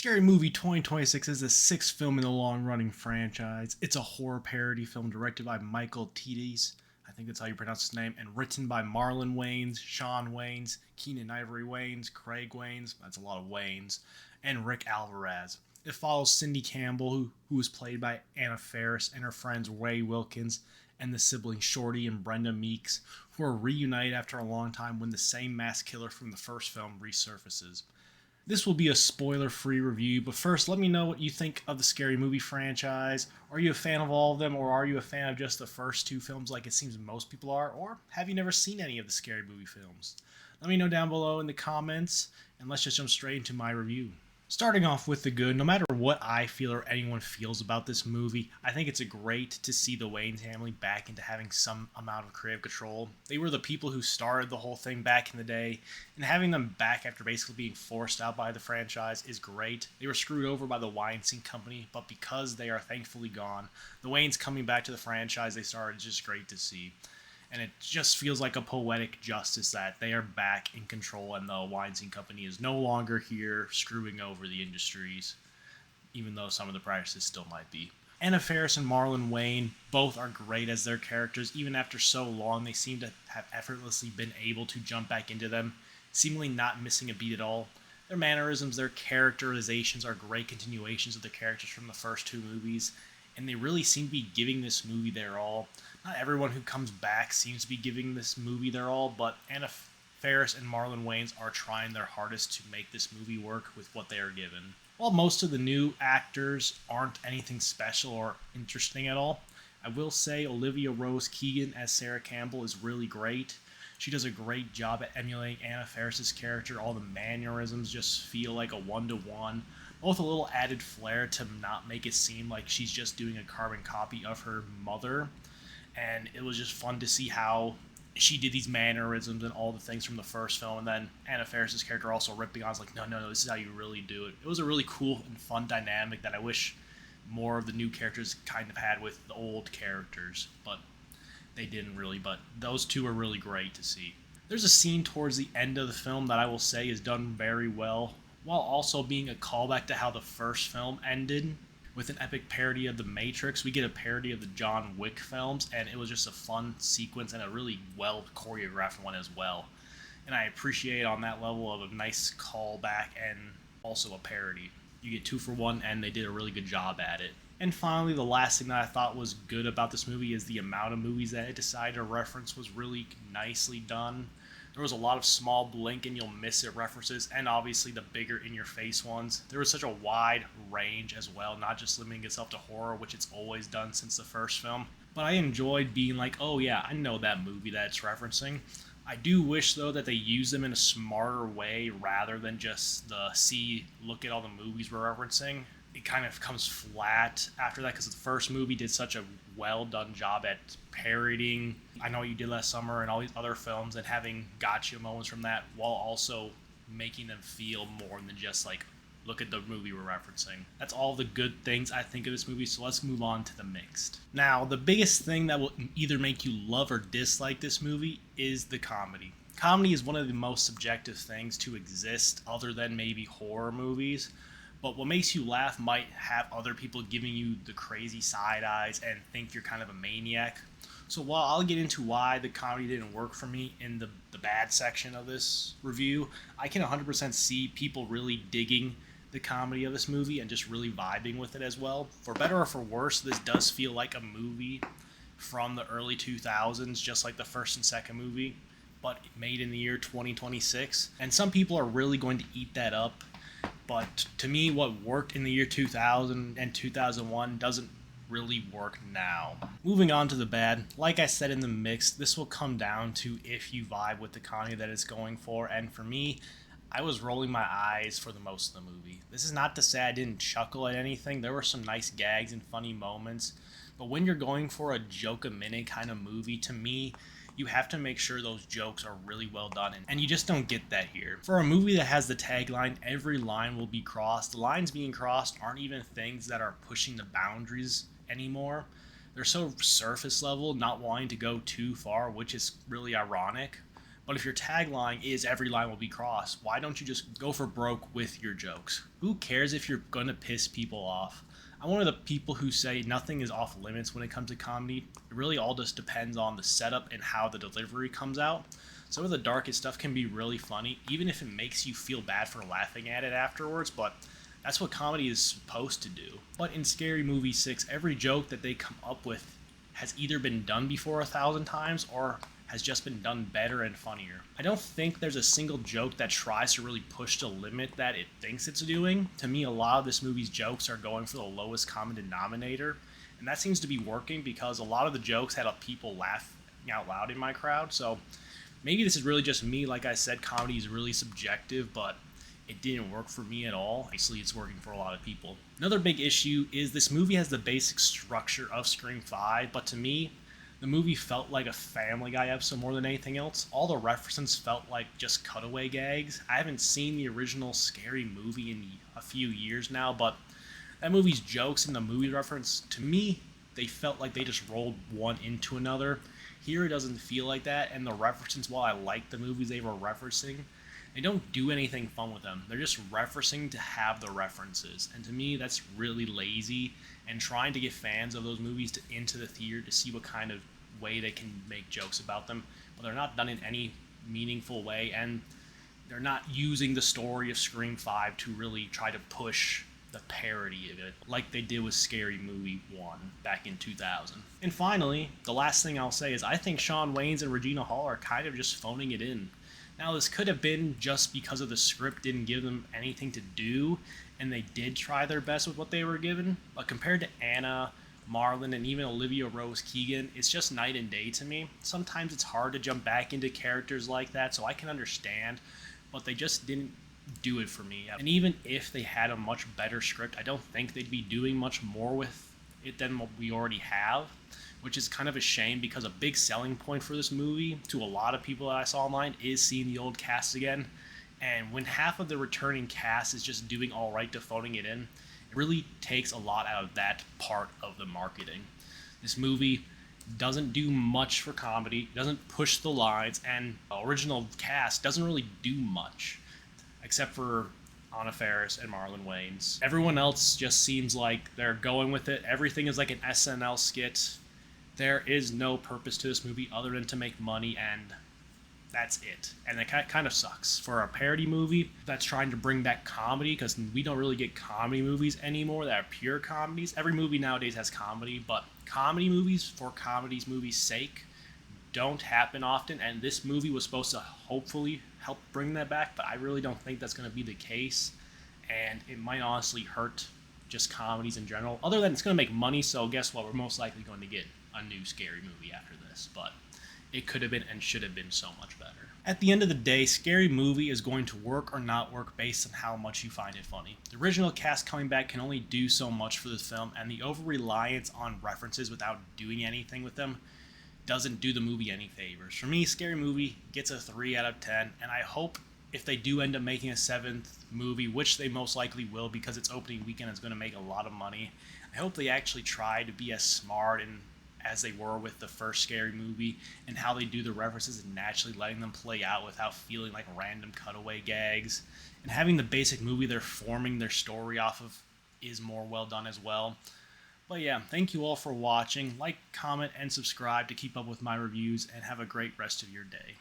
Scary Movie 2026 is the sixth film in the long-running franchise. It's a horror parody film directed by Michael Tides, I think that's how you pronounce his name, and written by Marlon Wayans, Sean Wayans, Keenan Ivory Wayans, Craig Wayans, that's a lot of Wayans, and Rick Alvarez. It follows Cindy Campbell, who was played by Anna Faris, and her friends Ray Wilkins, and the siblings Shorty and Brenda Meeks, who are reunited after a long time when the same mass killer from the first film resurfaces. This will be a spoiler-free review, but first let me know what you think of the Scary Movie franchise. Are you a fan of all of them, or are you a fan of just the first two films like it seems most people are, or have you never seen any of the Scary Movie films? Let me know down below in the comments, and let's just jump straight into my review. Starting off with the good, no matter what I feel or anyone feels about this movie, I think it's great to see the Wayans family back into having some amount of creative control. They were the people who started the whole thing back in the day, and having them back after basically being forced out by the franchise is great. They were screwed over by the Weinstein Company, but because they are thankfully gone, the Wayans coming back to the franchise they started is just great to see. And it just feels like a poetic justice that they are back in control and the Weinstein Company is no longer here screwing over the industries, even though some of the practices still might be. Anna Faris and Marlon Wayans both are great as their characters. Even after so long, they seem to have effortlessly been able to jump back into them, seemingly not missing a beat at all. Their mannerisms, their characterizations are great continuations of the characters from the first two movies, and they really seem to be giving this movie their all. Not everyone who comes back seems to be giving this movie their all, but Anna Faris and Marlon Wayans are trying their hardest to make this movie work with what they are given. While most of the new actors aren't anything special or interesting at all, I will say Olivia Rose Keegan as Sarah Campbell is really great. She does a great job at emulating Anna Faris's character. All the mannerisms just feel like a one-to-one. Both a little added flair to not make it seem like she's just doing a carbon copy of her mother. And it was just fun to see how she did these mannerisms and all the things from the first film, and then Anna Faris's character also ripping on, it's like, no, this is how you really do it. It was a really cool and fun dynamic that I wish more of the new characters kind of had with the old characters, but they didn't really, but those two are really great to see. There's a scene towards the end of the film that I will say is done very well, while also being a callback to how the first film ended. With an epic parody of The Matrix, we get a parody of the John Wick films, and it was just a fun sequence and a really well choreographed one as well. And I appreciate on that level of a nice callback and also a parody. You get two for one, and they did a really good job at it. And finally, the last thing that I thought was good about this movie is the amount of movies that it decided to reference was really nicely done. There was a lot of small blink and you'll miss it references, and obviously the bigger in your face ones. There was such a wide range as well, not just limiting itself to horror, which it's always done since the first film. But I enjoyed being like, oh yeah, I know that movie that it's referencing. I do wish though that they use them in a smarter way rather than just look at all the movies we're referencing. It kind of comes flat after that because the first movie did such a well done job at parodying I Know What You Did Last Summer and all these other films and having gotcha moments from that while also making them feel more than just like, look at the movie we're referencing. That's all the good things I think of this movie, so let's move on to the mixed. Now, the biggest thing that will either make you love or dislike this movie is the comedy. Comedy is one of the most subjective things to exist other than maybe horror movies. But what makes you laugh might have other people giving you the crazy side eyes and think you're kind of a maniac. So while I'll get into why the comedy didn't work for me in the bad section of this review, I can 100% see people really digging the comedy of this movie and just really vibing with it as well. For better or for worse, this does feel like a movie from the early 2000s, just like the first and second movie, but made in the year 2026. And some people are really going to eat that up. But to me, what worked in the year 2000 and 2001 doesn't really work now. Moving on to the bad, like I said in the mix, this will come down to if you vibe with the comedy that it's going for, and for me, I was rolling my eyes for the most of the movie. This is not to say I didn't chuckle at anything. There were some nice gags and funny moments, but when you're going for a joke a minute kind of movie, to me, you have to make sure those jokes are really well done, and you just don't get that here. For a movie that has the tagline, every line will be crossed, the lines being crossed aren't even things that are pushing the boundaries anymore. They're so surface level, not wanting to go too far, which is really ironic. But if your tagline is every line will be crossed, why don't you just go for broke with your jokes? Who cares if you're gonna piss people off? I'm one of the people who say nothing is off limits when it comes to comedy. It really all just depends on the setup and how the delivery comes out. Some of the darkest stuff can be really funny, even if it makes you feel bad for laughing at it afterwards, but that's what comedy is supposed to do. But in Scary Movie 6, every joke that they come up with has either been done before 1,000 times or has just been done better and funnier. I don't think there's a single joke that tries to really push the limit that it thinks it's doing. To me, a lot of this movie's jokes are going for the lowest common denominator, and that seems to be working because a lot of the jokes had people laughing out loud in my crowd. So maybe this is really just me. Like I said, comedy is really subjective, but it didn't work for me at all. Obviously, it's working for a lot of people. Another big issue is this movie has the basic structure of Scream 5, but to me, the movie felt like a Family Guy episode more than anything else. All the references felt like just cutaway gags. I haven't seen the original Scary Movie in a few years now, but that movie's jokes and the movie reference, to me, they felt like they just rolled one into another. Here, it doesn't feel like that, and the references, while I like the movies they were referencing, they don't do anything fun with them. They're just referencing to have the references. And to me, that's really lazy and trying to get fans of those movies into the theater to see what kind of way they can make jokes about them. But they're not done in any meaningful way, and they're not using the story of Scream 5 to really try to push the parody of it like they did with Scary Movie 1 back in 2000. And finally, the last thing I'll say is I think Shawn Wayans and Regina Hall are kind of just phoning it in. Now, this could have been just because of the script didn't give them anything to do, and they did try their best with what they were given. But compared to Anna, Marlon, and even Olivia Rose Keegan, it's just night and day to me. Sometimes it's hard to jump back into characters like that, so I can understand, but they just didn't do it for me. And even if they had a much better script, I don't think they'd be doing much more with it than what we already have, which is kind of a shame because a big selling point for this movie to a lot of people that I saw online is seeing the old cast again. And when half of the returning cast is just doing all right to phoning it in, it really takes a lot out of that part of the marketing. This movie doesn't do much for comedy, doesn't push the lines, and the original cast doesn't really do much, except for Anna Faris and Marlon Wayans. Everyone else just seems like they're going with it. Everything is like an SNL skit. There is no purpose to this movie other than to make money, and that's it. And it kind of sucks. For a parody movie that's trying to bring back comedy, because we don't really get comedy movies anymore that are pure comedies. Every movie nowadays has comedy, but comedy movies for comedy's movie's sake don't happen often, and this movie was supposed to hopefully help bring that back, but I really don't think that's going to be the case, and it might honestly hurt just comedies in general. Other than it's going to make money, so guess what? We're most likely going to get a new Scary Movie after this, but it could have been and should have been so much better. At the end of the day, Scary Movie is going to work or not work based on how much you find it funny. The original cast coming back can only do so much for this film, and the over-reliance on references without doing anything with them doesn't do the movie any favors. For me, Scary Movie gets a 3 out of 10, and I hope if they do end up making a 7th movie, which they most likely will because its opening weekend is going to make a lot of money, I hope they actually try to be as smart and as they were with the first Scary Movie, and how they do the references and naturally letting them play out without feeling like random cutaway gags. And having the basic movie they're forming their story off of is more well done as well. But yeah, thank you all for watching. Like, comment, and subscribe to keep up with my reviews, and have a great rest of your day.